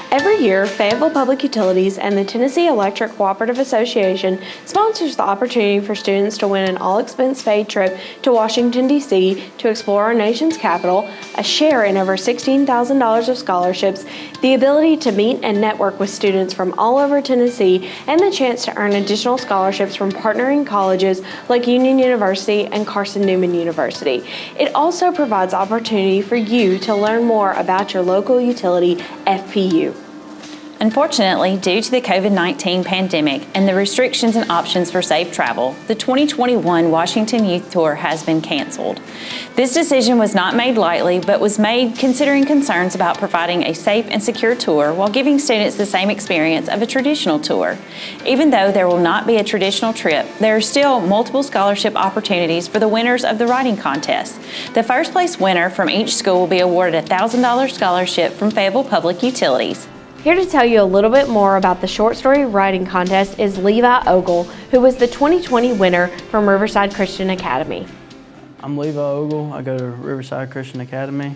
Every year, Fayetteville Public Utilities and the Tennessee Electric Cooperative Association sponsors the opportunity for students to win an all-expense-paid trip to Washington, D.C. to explore our nation's capital, a share in over $16,000 of scholarships, the ability to meet and network with students from all over Tennessee, and the chance to earn additional scholarships from partnering colleges like Union University and Carson-Newman University. It also provides opportunity for you to learn more about your local utility, FPU. Unfortunately, due to the COVID-19 pandemic and the restrictions and options for safe travel, the 2021 Washington Youth Tour has been canceled. This decision was not made lightly, but was made considering concerns about providing a safe and secure tour while giving students the same experience of a traditional tour. Even though there will not be a traditional trip, there are still multiple scholarship opportunities for the winners of the writing contest. The first place winner from each school will be awarded a $1,000 scholarship from Fayetteville Public Utilities. Here to tell you a little bit more about the short story writing contest is Levi Ogle, who was the 2020 winner from Riverside Christian Academy. I'm Levi Ogle. I go to Riverside Christian Academy.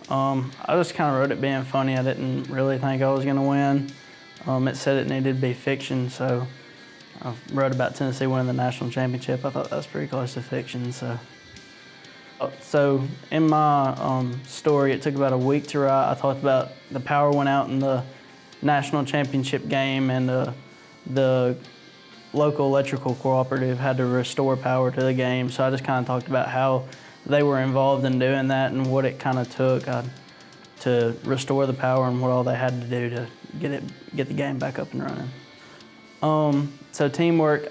I just kind of wrote it being funny. I didn't really think I was going to win. It said it needed to be fiction, so I wrote about Tennessee winning the national championship. I thought that was pretty close to fiction. So in my story, it took about a week to write. I talked about the power went out in the national championship game, and the local electrical cooperative had to restore power to the game. So I just kind of talked about how they were involved in doing that and what it kind of took to restore the power and what all they had to do to get the game back up and running. So teamwork,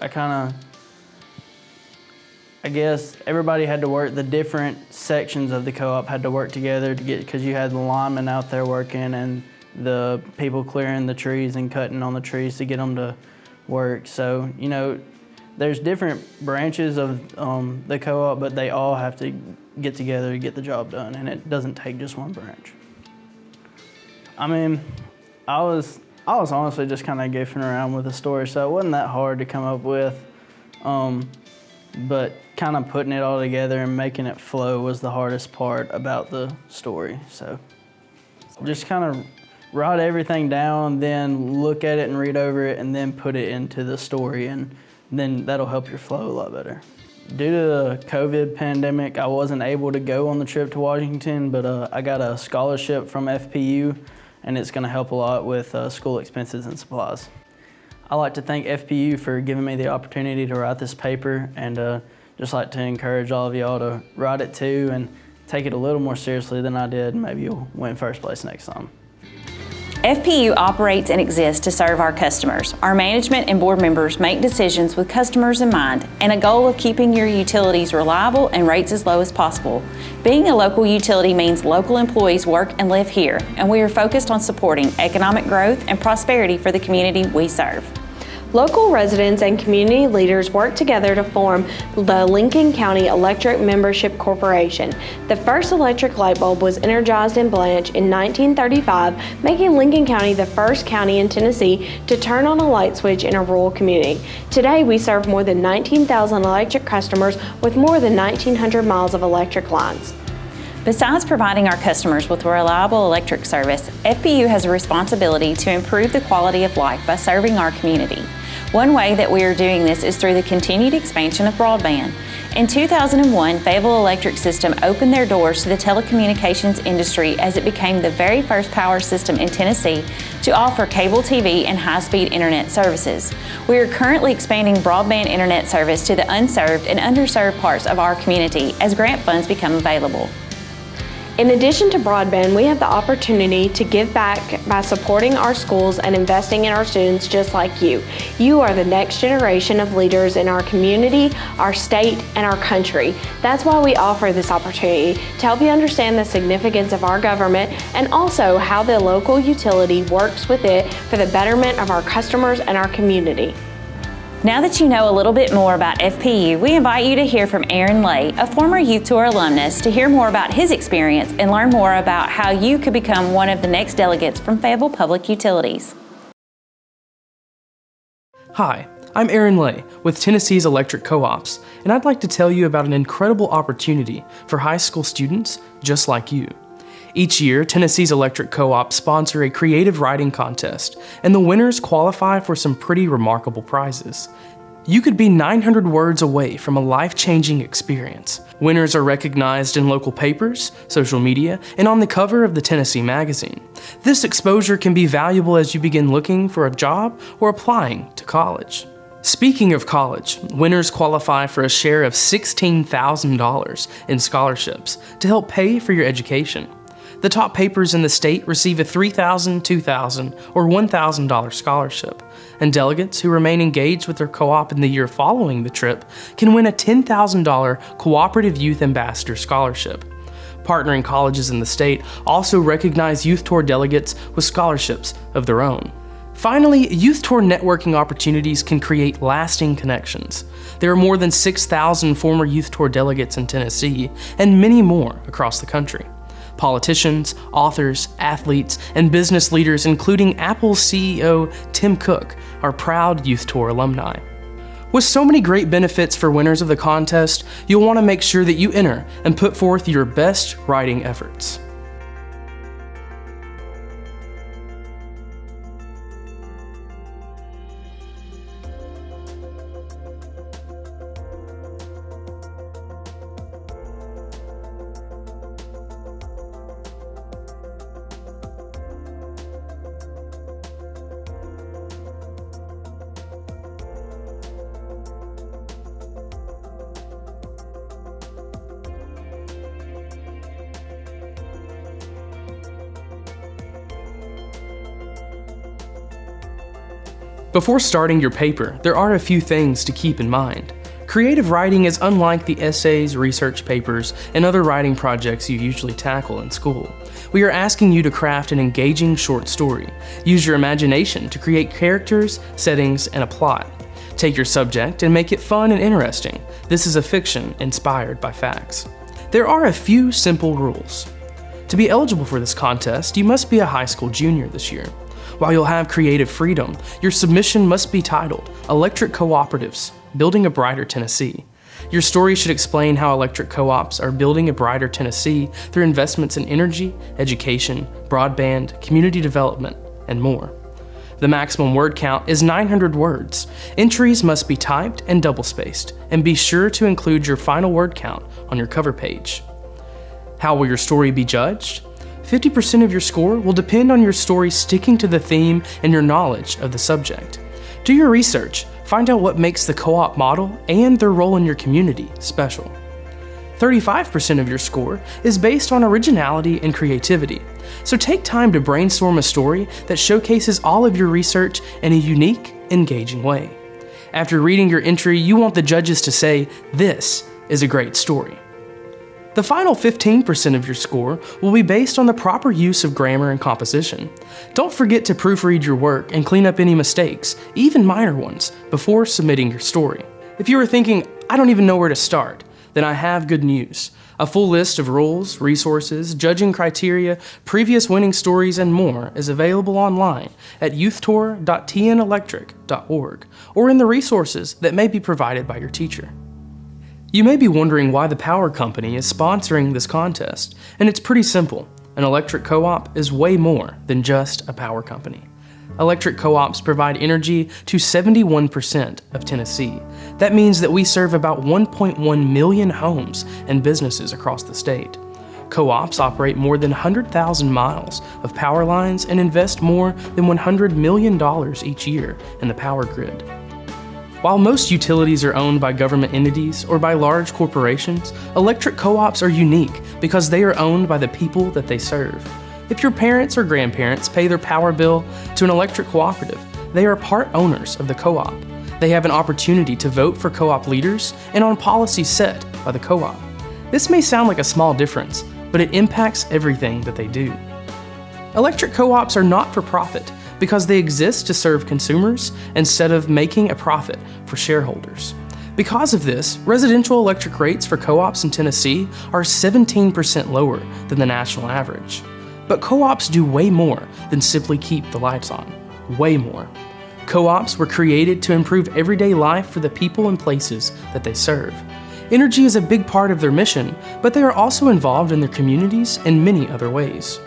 I guess everybody had to work, the different sections of the co-op had to work together because you had the linemen out there working and the people clearing the trees and cutting on the trees to get them to work. So, there's different branches of the co-op, but they all have to get together to get the job done, and it doesn't take just one branch. I was honestly just kind of goofing around with the story, so it wasn't that hard to come up with. But kind of putting it all together and making it flow was the hardest part about the story. So just kind of write everything down, then look at it and read over it, and then put it into the story, and then that'll help your flow a lot better. Due to the COVID pandemic, I wasn't able to go on the trip to Washington, but I got a scholarship from FPU, and it's going to help a lot with school expenses and supplies. I'd like to thank FPU for giving me the opportunity to write this paper, and just like to encourage all of y'all to write it too and take it a little more seriously than I did. Maybe you'll win first place next time. FPU operates and exists to serve our customers. Our management and board members make decisions with customers in mind and a goal of keeping your utilities reliable and rates as low as possible. Being a local utility means local employees work and live here, and we are focused on supporting economic growth and prosperity for the community we serve. Local residents and community leaders work together to form the Lincoln County Electric Membership Corporation. The first electric light bulb was energized in Blanche in 1935, making Lincoln County the first county in Tennessee to turn on a light switch in a rural community. Today, we serve more than 19,000 electric customers with more than 1,900 miles of electric lines. Besides providing our customers with reliable electric service, FPU has a responsibility to improve the quality of life by serving our community. One way that we are doing this is through the continued expansion of broadband. In 2001, Fayetteville Electric System opened their doors to the telecommunications industry as it became the very first power system in Tennessee to offer cable TV and high-speed internet services. We are currently expanding broadband internet service to the unserved and underserved parts of our community as grant funds become available. In addition to broadband, we have the opportunity to give back by supporting our schools and investing in our students just like you. You are the next generation of leaders in our community, our state, and our country. That's why we offer this opportunity to help you understand the significance of our government and also how the local utility works with it for the betterment of our customers and our community. Now that you know a little bit more about FPU, we invite you to hear from Miriam Lane, a former Youth Tour alumnus, to hear more about his experience and learn more about how you could become one of the next delegates from Fayetteville Public Utilities. Hi, I'm Aaron Lay with Tennessee's Electric Co-ops, and I'd like to tell you about an incredible opportunity for high school students just like you. Each year, Tennessee's electric co-ops sponsor a creative writing contest, and the winners qualify for some pretty remarkable prizes. You could be 900 words away from a life-changing experience. Winners are recognized in local papers, social media, and on the cover of the Tennessee Magazine. This exposure can be valuable as you begin looking for a job or applying to college. Speaking of college, winners qualify for a share of $16,000 in scholarships to help pay for your education. The top papers in the state receive a $3,000, $2,000, or $1,000 scholarship, and delegates who remain engaged with their co-op in the year following the trip can win a $10,000 Cooperative Youth Ambassador Scholarship. Partnering colleges in the state also recognize Youth Tour delegates with scholarships of their own. Finally, Youth Tour networking opportunities can create lasting connections. There are more than 6,000 former Youth Tour delegates in Tennessee, and many more across the country. Politicians, authors, athletes, and business leaders, including Apple's CEO Tim Cook, are proud Youth Tour alumni. With so many great benefits for winners of the contest, you'll want to make sure that you enter and put forth your best writing efforts. Before starting your paper, there are a few things to keep in mind. Creative writing is unlike the essays, research papers, and other writing projects you usually tackle in school. We are asking you to craft an engaging short story. Use your imagination to create characters, settings, and a plot. Take your subject and make it fun and interesting. This is a fiction inspired by facts. There are a few simple rules. To be eligible for this contest, you must be a high school junior this year. While you'll have creative freedom, your submission must be titled Electric Cooperatives, Building a Brighter Tennessee. Your story should explain how electric co-ops are building a brighter Tennessee through investments in energy, education, broadband, community development, and more. The maximum word count is 900 words. Entries must be typed and double-spaced, and be sure to include your final word count on your cover page. How will your story be judged? 50% of your score will depend on your story sticking to the theme and your knowledge of the subject. Do your research, find out what makes the co-op model and their role in your community special. 35% of your score is based on originality and creativity, so take time to brainstorm a story that showcases all of your research in a unique, engaging way. After reading your entry, you want the judges to say, "This is a great story." The final 15% of your score will be based on the proper use of grammar and composition. Don't forget to proofread your work and clean up any mistakes, even minor ones, before submitting your story. If you are thinking, "I don't even know where to start," then I have good news. A full list of rules, resources, judging criteria, previous winning stories, and more is available online at youthtour.tnelectric.org or in the resources that may be provided by your teacher. You may be wondering why the power company is sponsoring this contest, and it's pretty simple. An electric co-op is way more than just a power company. Electric co-ops provide energy to 71% of Tennessee. That means that we serve about 1.1 million homes and businesses across the state. Co-ops operate more than 100,000 miles of power lines and invest more than $100 million each year in the power grid. While most utilities are owned by government entities or by large corporations, electric co-ops are unique because they are owned by the people that they serve. If your parents or grandparents pay their power bill to an electric cooperative, they are part owners of the co-op. They have an opportunity to vote for co-op leaders and on policies set by the co-op. This may sound like a small difference, but it impacts everything that they do. Electric co-ops are not for profit because they exist to serve consumers instead of making a profit for shareholders. Because of this, residential electric rates for co-ops in Tennessee are 17% lower than the national average. But co-ops do way more than simply keep the lights on. Way more. Co-ops were created to improve everyday life for the people and places that they serve. Energy is a big part of their mission, but they are also involved in their communities in many other ways.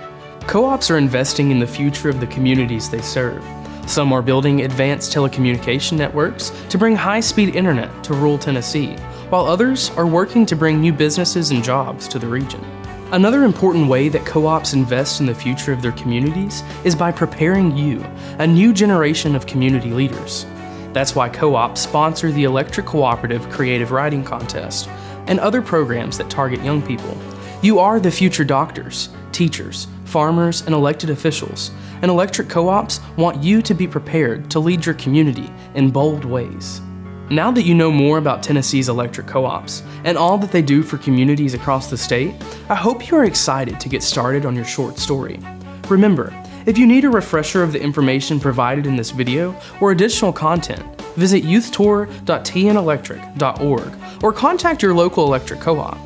Co-ops are investing in the future of the communities they serve. Some are building advanced telecommunication networks to bring high-speed internet to rural Tennessee, while others are working to bring new businesses and jobs to the region. Another important way that co-ops invest in the future of their communities is by preparing you, a new generation of community leaders. That's why co-ops sponsor the Electric Cooperative Creative Writing Contest and other programs that target young people. You are the future doctors, teachers, farmers, and elected officials, and electric co-ops want you to be prepared to lead your community in bold ways. Now that you know more about Tennessee's electric co-ops and all that they do for communities across the state, I hope you are excited to get started on your short story. Remember, if you need a refresher of the information provided in this video or additional content, visit youthtour.tnelectric.org or contact your local electric co-op.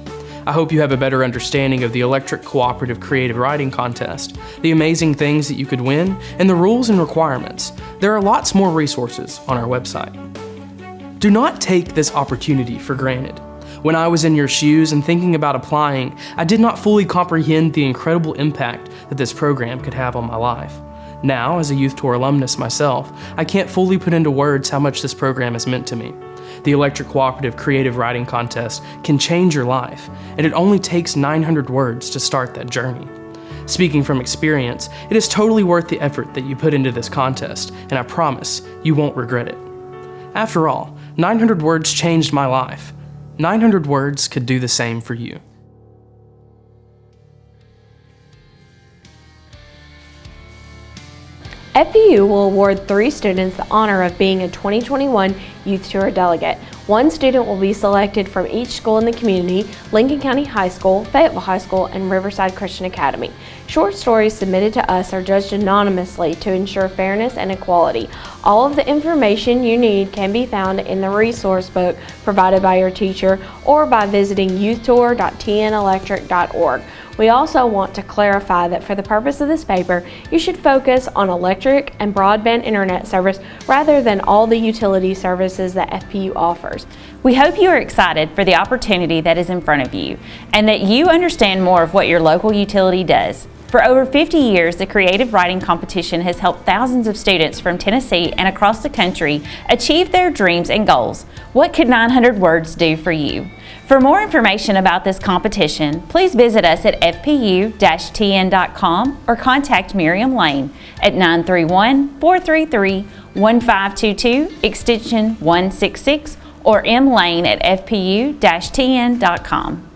I hope you have a better understanding of the Electric Cooperative Creative Writing Contest, the amazing things that you could win, and the rules and requirements. There are lots more resources on our website. Do not take this opportunity for granted. When I was in your shoes and thinking about applying, I did not fully comprehend the incredible impact that this program could have on my life. Now, as a Youth Tour alumnus myself, I can't fully put into words how much this program has meant to me. The Electric Cooperative Creative Writing Contest can change your life, and it only takes 900 words to start that journey. Speaking from experience, it is totally worth the effort that you put into this contest, and I promise you won't regret it. After all, 900 words changed my life. 900 words could do the same for you. FPU will award 3 students the honor of being a 2021 Youth Tour delegate. 1 student will be selected from each school in the community: Lincoln County High School, Fayetteville High School, and Riverside Christian Academy. Short stories submitted to us are judged anonymously to ensure fairness and equality. All of the information you need can be found in the resource book provided by your teacher or by visiting youthtour.tnelectric.org. We also want to clarify that for the purpose of this paper, you should focus on electric and broadband internet service rather than all the utility services that FPU offers. We hope you are excited for the opportunity that is in front of you and that you understand more of what your local utility does. For over 50 years, the creative writing competition has helped thousands of students from Tennessee and across the country achieve their dreams and goals. What could 900 words do for you? For more information about this competition, please visit us at fpu-tn.com or contact Miriam Lane at 931-433-1522, extension 166, or mlane at fpu-tn.com.